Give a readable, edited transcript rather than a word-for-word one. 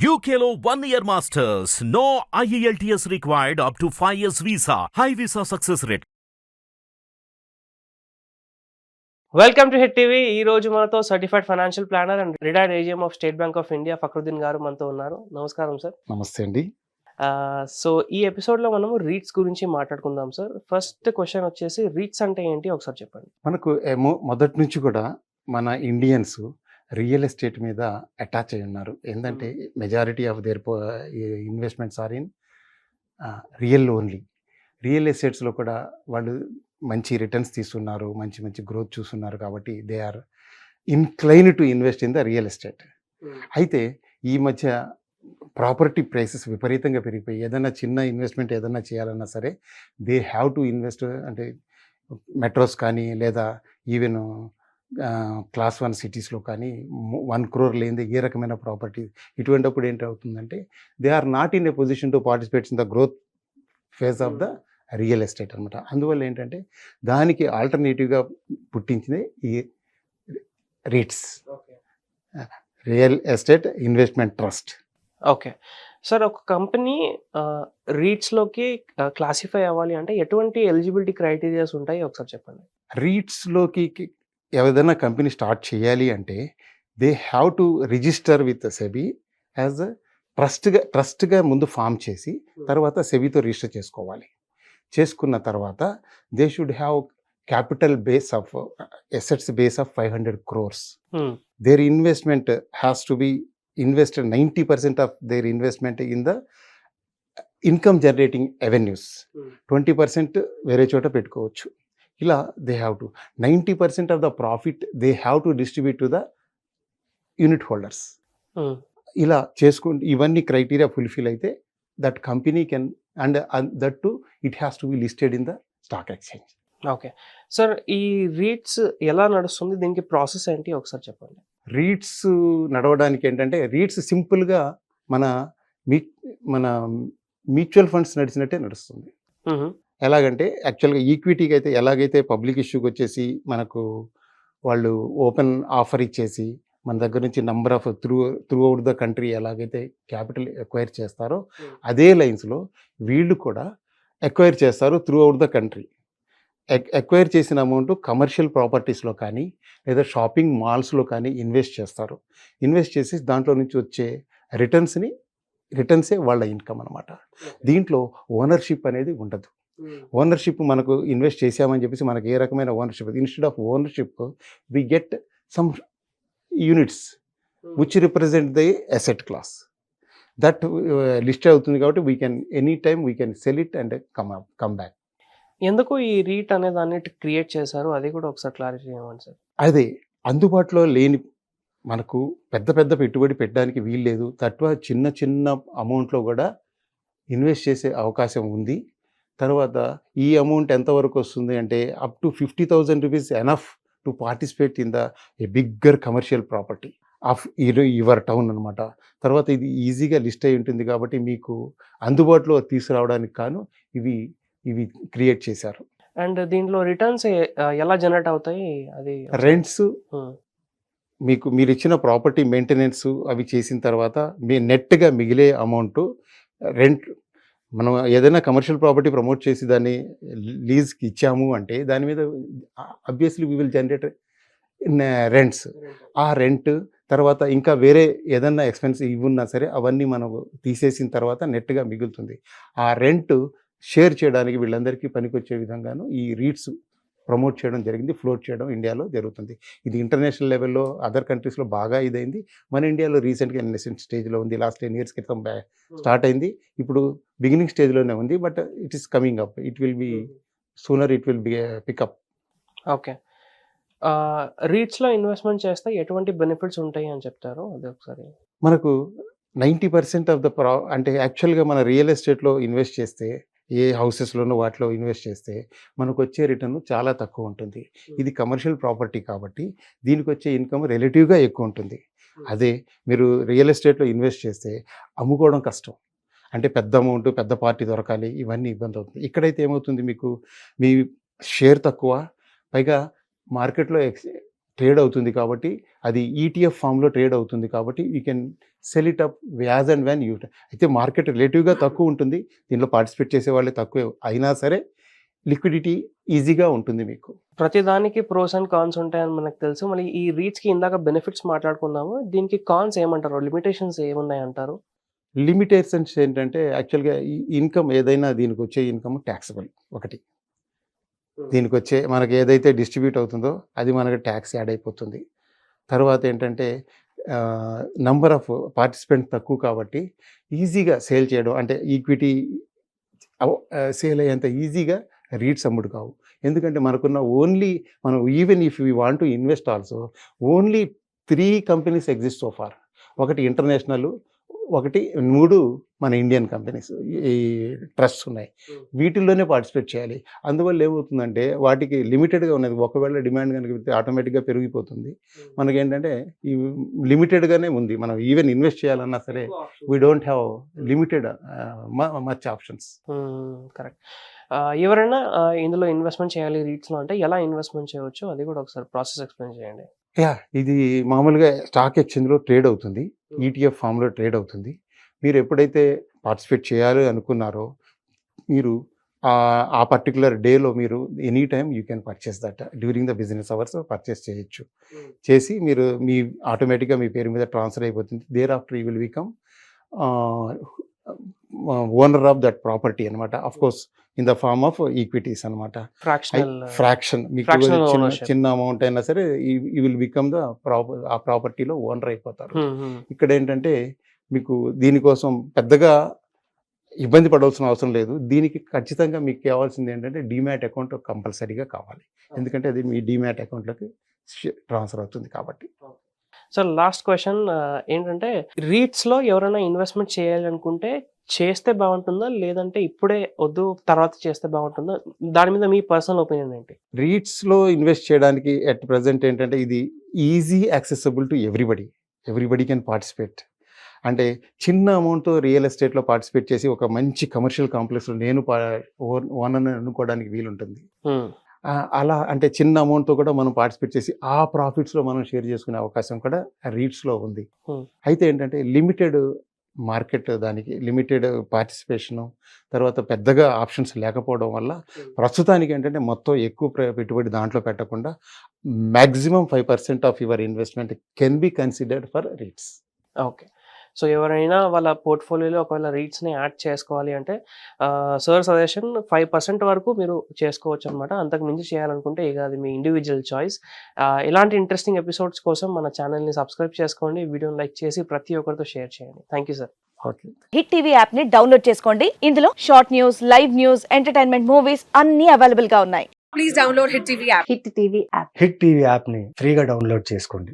UKLO 1 year masters. No IELTS required up to 5 years visa. High visa success rate. Welcome to Hit TV. ఈ రోజు మనతో certified financial planner and retired AGM of State Bank of India Fakhruddin గారు మనతో ఉన్నారు. నమస్కారం sir. నమస్తే అండి. So ఈ ఎపిసోడ్లో మనము రీట్స్ గురించి మాట్లాడుకుందాం సార్. ఫస్ట్ క్వశ్చన్ వచ్చేసి రీట్స్ అంటే ఏంటి ఒకసారి చెప్పండి. మనకు మొదటి నుంచి కూడా మన ఇండియన్స్ రియల్ ఎస్టేట్ మీద అటాచ్ అయి ఉన్నారు. ఏంటంటే majority of their investments are in real only. Real ఎస్టేట్స్లో కూడా వాళ్ళు మంచి రిటర్న్స్ తీస్తున్నారు, మంచి మంచి గ్రోత్ చూస్తున్నారు. కాబట్టి they are incline to invest in the real estate. అయితే ఈ మధ్య ప్రాపర్టీ ప్రైసెస్ విపరీతంగా పెరిగిపోయి ఏదైనా చిన్న ఇన్వెస్ట్మెంట్ ఏదైనా చేయాలన్నా సరే దే హ్యావ్ టు ఇన్వెస్ట్. అంటే మెట్రోస్ కానీ లేదా ఈవెన్ క్లాస్ 1 సిటీస్లో కానీ 1 crore లేనిదే ఏ రకమైన ప్రాపర్టీ. ఇటువంటిప్పుడు ఏంటవుతుందంటే they are not in a position to participate in the growth phase of the real estate అనమాట. అందువల్ల ఏంటంటే దానికి ఆల్టర్నేటివ్గా పుట్టించింది ఈ REITs, real estate investment trust. Okay sir, ఒక కంపెనీ రీట్స్లోకి క్లాసిఫై అవ్వాలి అంటే ఎటువంటి ఎలిజిబిలిటీ క్రైటీరియాస్ ఉంటాయి ఒకసారి చెప్పండి. రీట్స్లోకి ఏదైనా కంపెనీ స్టార్ట్ చేయాలి అంటే they have to register with SEBI as ట్రస్ట్గా ముందు ఫామ్ చేసి తర్వాత సెబీతో రిజిస్టర్ చేసుకోవాలి. చేసుకున్న తర్వాత they should have capital base of assets base of 500 crores. Their investment has to be invested 90% of their investment in the income generating avenues. 20% వేరే చోట పెట్టుకోవచ్చు. ఇలా they have to 90% of the profit they have to distribute to the unit holders. ఇలా చేసుకుంటూ ఇవన్నీ criteria fulfil అయితే that company can and that to it has to be listed in the stock exchange. Okay sir, ఈ REITs ఎలా నడుస్తుంది, దీనికి process ఏంటి ఒకసారి చెప్పండి. రీట్స్ నడవడానికి ఏంటంటే రీట్స్ సింపుల్గా మన మ్యూచువల్ ఫండ్స్ నడిచినట్టే నడుస్తుంది. ఎలాగంటే యాక్చువల్గా ఈక్విటీకి అయితే ఎలాగైతే పబ్లిక్ ఇష్యూకి వచ్చేసి మనకు వాళ్ళు ఓపెన్ ఆఫర్ ఇచ్చేసి మన దగ్గర నుంచి number of through out the country ఎలాగైతే క్యాపిటల్ ఎక్వైర్ చేస్తారో అదే లైన్స్లో వీళ్ళు కూడా ఎక్వైర్ చేస్తారు through out the country. Acquire చేసిన అమౌంట్ కమర్షియల్ ప్రాపర్టీస్లో కానీ లేదా షాపింగ్ మాల్స్లో కానీ ఇన్వెస్ట్ చేస్తారు. ఇన్వెస్ట్ చేసి దాంట్లో నుంచి వచ్చే రిటర్న్సే వాళ్ళ ఇన్కమ్ అనమాట. దీంట్లో ఓనర్షిప్ అనేది ఉండదు. ఓనర్షిప్ మనకు ఇన్వెస్ట్ చేసామని చెప్పేసి మనకు ఏ రకమైన ownership, instead of ownership we get some units which represent the asset class that list అవుతుంది. కాబట్టి we can any time we can sell it and come back. ఎందుకు ఈ రీట్ అనే దాన్ని క్రియేట్ చేశారు, అది కూడా ఒకసారి క్లారిటీ ఇవ్వండి సార్. అదే అందుబాటులో లేని మనకు పెద్ద పెద్ద పెట్టుబడి పెట్టడానికి వీల్లేదు. తక్కువ చిన్న చిన్న అమౌంట్లో కూడా ఇన్వెస్ట్ చేసే అవకాశం ఉంది. తర్వాత ఈ అమౌంట్ ఎంతవరకు వస్తుంది అంటే up to 50,000 rupees enough to participate in the a bigger commercial property of your town అనమాట. తర్వాత ఇది ఈజీగా లిస్ట్ అయి ఉంటుంది కాబట్టి మీకు అందుబాటులో తీసుకురావడానికి కాను ఇవి క్రియేట్ చేశారు. అండ్ దీంట్లో రిటర్న్స్ ఎలా జనరేట్ అవుతాయి? అది రెంట్స్ మీరు ఇచ్చిన ప్రాపర్టీ మెయింటెనెన్స్ అవి చేసిన తర్వాత మీ నెట్గా మిగిలే అమౌంట్ రెంట్. మనం ఏదైనా కమర్షియల్ ప్రాపర్టీ ప్రమోట్ చేసి దాన్ని లీజ్కి ఇచ్చాము అంటే దాని మీద obviously we will generate rents. ఆ రెంట్ తర్వాత ఇంకా వేరే ఏదన్నా ఎక్స్పెన్స్ ఇవ్వన్నా సరే అవన్నీ మనం తీసేసిన తర్వాత నెట్గా మిగులుతుంది. ఆ రెంట్ షేర్ చేయడానికి వీళ్ళందరికీ పనికొచ్చే విధంగాను ఈ రీట్స్ ప్రమోట్ చేయడం జరిగింది, ఫ్లోట్ చేయడం ఇండియాలో జరుగుతుంది. ఇది ఇంటర్నేషనల్ లెవెల్లో అదర్ కంట్రీస్లో బాగా ఇదైంది. మన ఇండియాలో రీసెంట్గా ఇన్నెసెంట్ స్టేజ్లో ఉంది. లాస్ట్ 10 years క్రితం స్టార్ట్ అయింది. ఇప్పుడు బిగినింగ్ స్టేజ్లోనే ఉంది. But it is coming up. It will be sooner it will be pick up. Okay, రీట్స్లో ఇన్వెస్ట్మెంట్ చేస్తే ఎటువంటి బెనిఫిట్స్ ఉంటాయి అని చెప్తారు, అది ఒకసారి. మనకు 90% ఆఫ్ ద అంటే యాక్చువల్గా మన రియల్ ఎస్టేట్లో ఇన్వెస్ట్ చేస్తే ఏ హౌసెస్లోనూ వాటిలో ఇన్వెస్ట్ చేస్తే మనకు వచ్చే రిటర్న్ చాలా తక్కువ ఉంటుంది. ఇది కమర్షియల్ ప్రాపర్టీ కాబట్టి దీనికి వచ్చే ఇన్కమ్ రిలేటివ్గా ఎక్కువ ఉంటుంది. అదే మీరు రియల్ ఎస్టేట్లో ఇన్వెస్ట్ చేస్తే అమ్ముకోవడం కష్టం. అంటే పెద్ద అమౌంట్, పెద్ద పార్టీ దొరకాలి, ఇవన్నీ ఇబ్బంది అవుతుంది. ఇక్కడైతే ఏమవుతుంది, మీకు మీ షేర్ తక్కువ, పైగా మార్కెట్లో ట్రేడ్ అవుతుంది కాబట్టి, అది ఈటీఎఫ్ ఫామ్లో ట్రేడ్ అవుతుంది కాబట్టి you can sell it up as and when you. అయితే మార్కెట్ రిలేటివ్గా తక్కువ ఉంటుంది, దీనిలో పార్టిసిపేట్ చేసే వాళ్ళే తక్కువే అయినా సరే లిక్విడిటీ ఈజీగా ఉంటుంది మీకు. ప్రతి దానికి ప్రోస్ అండ్ కాన్స్ ఉంటాయని మనకు తెలుసు. మళ్ళీ ఈ రీట్స్కి ఇందాక బెనిఫిట్స్ మాట్లాడుకున్నాము, దీనికి కాన్స్ ఏమంటారు, లిమిటేషన్స్ ఏమున్నాయి అంటారు? లిమిటేషన్స్ ఏంటంటే యాక్చువల్గా ఈ ఇన్కమ్ ఏదైనా దీనికి వచ్చే ఇన్కమ్ ట్యాక్సబుల్ ఒకటి. దీనికి వచ్చే మనకి ఏదైతే డిస్ట్రిబ్యూట్ అవుతుందో అది మనకి ట్యాక్స్ యాడ్ అయిపోతుంది. తర్వాత ఏంటంటే నంబర్ ఆఫ్ పార్టిసిపెంట్ తక్కువ కాబట్టి ఈజీగా సేల్ చేయడం, అంటే ఈక్విటీ సేల్ అయ్యేంత ఈజీగా రీట్స్ అమ్ముడు కావు. ఎందుకంటే మనకున్న ఓన్లీ మనం even if we want to invest also only 3 companies exist so far. ఒకటి ఇంటర్నేషనల్, ఒకటి 3 మన ఇండియన్ కంపెనీస్ ఈ ట్రస్ట్స్ ఉన్నాయి. వీటిల్లోనే పార్టిసిపేట్ చేయాలి. అందువల్ల ఏమవుతుందంటే వాటికి లిమిటెడ్గా ఉన్నది. ఒకవేళ డిమాండ్ కనుక పెడితే ఆటోమేటిక్గా పెరిగిపోతుంది. మనకేంటంటే ఈ లిమిటెడ్గానే ఉంది. మనం ఈవెన్ ఇన్వెస్ట్ చేయాలన్నా సరే we don't have limited much options. Correct. ఎవరైనా ఇందులో ఇన్వెస్ట్మెంట్ చేయాలి రీట్స్లో అంటే ఎలా ఇన్వెస్ట్మెంట్ చేయవచ్చు, అది కూడా ఒకసారి ప్రాసెస్ ఎక్స్ప్లెయిన్ చేయండి. ఇది మామూలుగా స్టాక్ ఎక్స్చేంజ్లో ట్రేడ్ అవుతుంది, ఈటీఎఫ్ ఫామ్లో ట్రేడ్ అవుతుంది. మీరు ఎప్పుడైతే పార్టిసిపేట్ చేయాలి అనుకున్నారో మీరు ఆ పర్టికులర్ డేలో మీరు any time you can purchase that during the business hours purchase చేయొచ్చు. చేసి మీరు మీ ఆటోమేటిక్గా మీ పేరు మీద ట్రాన్స్ఫర్ అయిపోతుంది. Thereafter you will become owner of that property అనమాట. Of course in the form of equities అనమాట. ఫ్రాక్షన్ మీకు చిన్న అమౌంట్ అయినా సరే యూ విల్ బికమ్ ద ఆ ప్రాపర్టీలో ఓనర్ అయిపోతారు. ఇక్కడ ఏంటంటే మీకు దీనికోసం పెద్దగా ఇబ్బంది పడాల్సిన అవసరం లేదు. దీనికి ఖచ్చితంగా మీకు కావాల్సింది ఏంటంటే డీమ్యాట్ అకౌంట్ కంపల్సరీగా కావాలి. ఎందుకంటే అది మీ డీమ్యాట్ అకౌంట్లోకి ట్రాన్స్ఫర్ అవుతుంది కాబట్టి. సో లాస్ట్ క్వశ్చన్ ఏంటంటే రీట్స్లో ఎవరైనా ఇన్వెస్ట్మెంట్ చేయాలనుకుంటే చేస్తే బాగుంటుందా, లేదంటే ఇప్పుడే వద్దు తర్వాత చేస్తే బాగుంటుందా? దాని మీద మీ పర్సనల్ ఒపీనియన్ ఏంటి? రీట్స్లో ఇన్వెస్ట్ చేయడానికి అట్ ప్రజెంట్ ఏంటంటే ఇది easy accessible to everybody can participate. అంటే చిన్న అమౌంట్తో రియల్ ఎస్టేట్లో పార్టిసిపేట్ చేసి ఒక మంచి కమర్షియల్ కాంప్లెక్స్లో నేను ఓనర్ అనుకోవడానికి వీలుంటుంది. అలా అంటే చిన్న అమౌంట్తో కూడా మనం పార్టిసిపేట్ చేసి ఆ ప్రాఫిట్స్లో మనం షేర్ చేసుకునే అవకాశం కూడా రీట్స్లో ఉంది. అయితే ఏంటంటే లిమిటెడ్ మార్కెట్, దానికి లిమిటెడ్ పార్టిసిపేషను, తర్వాత పెద్దగా ఆప్షన్స్ లేకపోవడం వల్ల ప్రస్తుతానికి ఏంటంటే మొత్తం ఎక్కువ పెట్టుబడి దాంట్లో పెట్టకుండా maximum 5% of your investment can be considered for REITs. Okay. So ఎవరైనా వాళ్ళ పోర్ట్ఫోలియోలో ఒకవేళ రీట్స్ని యాడ్ చేసుకోవాలి అంటే సార్ సజెషన్ 5% వరకు మీరు చేసుకోవచ్చు అనమాట. అంతకు మించి చేయాలనుకుంటే ఇక అది మీ ఇండివిజువల్ చాయిస్. ఇలాంటి ఇంట్రెస్టింగ్ ఎపిసోడ్స్ కోసం మన ఛానల్ని సబ్స్క్రైబ్ చేసుకోండి, వీడియోని లైక్ చేసి ప్రతి ఒక్కరితో షేర్ చేయండి. Thank you sir. Okay. Hit TV app ని డౌన్లోడ్ చేసుకోండి. ఇందులో short news, live news, entertainment movies అన్ని అవైలబుల్ గా ఉన్నాయి. Please download Hit TV app. Hit TV app hit TV యాప్ని ఫ్రీగా డౌన్లోడ్ చేసుకోండి.